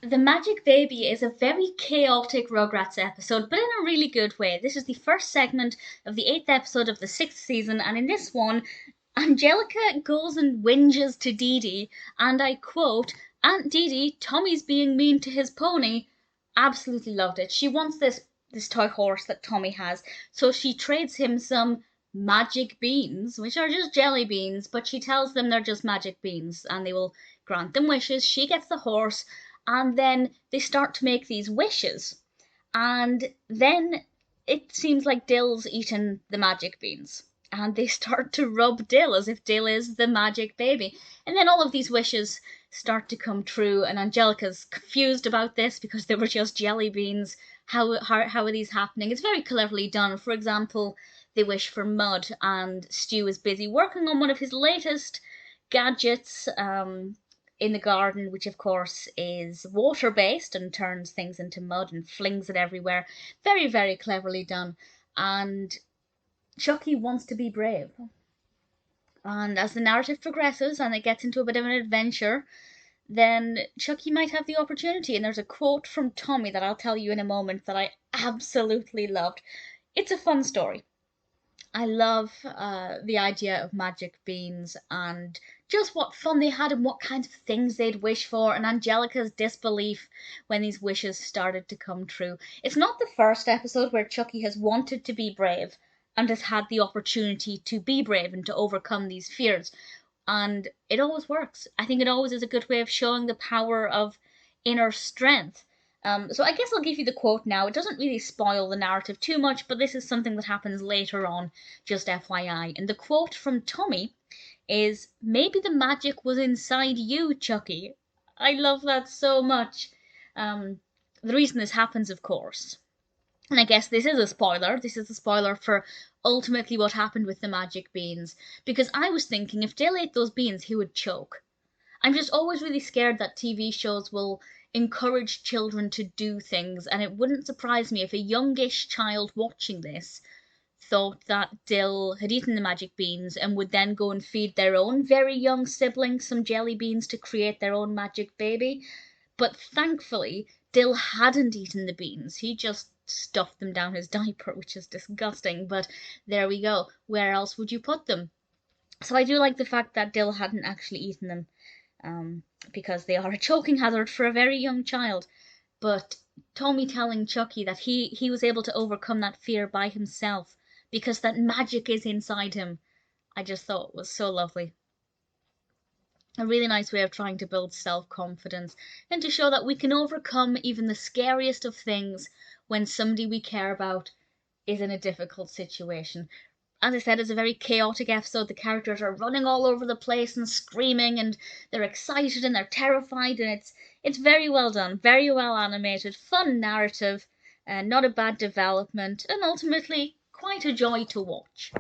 The Magic Baby is a very chaotic Rugrats episode, but in a really good way. This is the first segment of the 8th episode of the 6th season, and in this one, Angelica goes and whinges to Didi, and I quote, Aunt Didi, Tommy's being mean to his pony. Absolutely loved it. She wants this toy horse that Tommy has, so she trades him some magic beans, which are just jelly beans, but she tells them they're just magic beans and they will grant them wishes. She gets the horse, and then they start to make these wishes. And then it seems like Dill's eaten the magic beans. And they start to rub Dill as if Dill is the magic baby. And then all of these wishes start to come true, and Angelica's confused about this because they were just jelly beans. How are these happening? It's very cleverly done. For example, they wish for mud, and Stu is busy working on one of his latest gadgets in the garden, which of course is water based and turns things into mud and flings it everywhere. Very, very cleverly done. And Chuckie wants to be brave. And as the narrative progresses and it gets into a bit of an adventure, then Chuckie might have the opportunity. And there's a quote from Tommy that I'll tell you in a moment that I absolutely loved. It's a fun story. I love the idea of magic beans and just what fun they had and what kinds of things they'd wish for, and Angelica's disbelief when these wishes started to come true. It's not the first episode where Chuckie has wanted to be brave and has had the opportunity to be brave and to overcome these fears. And it always works. I think it always is a good way of showing the power of inner strength. So I guess I'll give you the quote now. It doesn't really spoil the narrative too much, but this is something that happens later on, just FYI. And the quote from Tommy is, maybe the magic was inside you, Chuckie. I love that so much. The reason this happens, of course, and I guess this is a spoiler. This is a spoiler for ultimately what happened with the magic beans. Because I was thinking if Dale ate those beans, he would choke. I'm just always really scared that TV shows will encourage children to do things, and it wouldn't surprise me if a youngish child watching this thought that Dill had eaten the magic beans and would then go and feed their own very young sibling some jelly beans to create their own magic baby. But thankfully, Dill hadn't eaten the beans. He just stuffed them down his diaper, which is disgusting, but there we go. Where else would you put them? So I do like the fact that Dill hadn't actually eaten them, because they are a choking hazard for a very young child. But Tommy telling Chuckie that he was able to overcome that fear by himself because that magic is inside him, I just thought was so lovely. A really nice way of trying to build self-confidence and to show that we can overcome even the scariest of things when somebody we care about is in a difficult situation. As I said, it's a very chaotic episode. The characters are running all over the place and screaming, and they're excited and they're terrified, and it's very well done, very well animated, fun narrative, and not a bad development, and ultimately quite a joy to watch.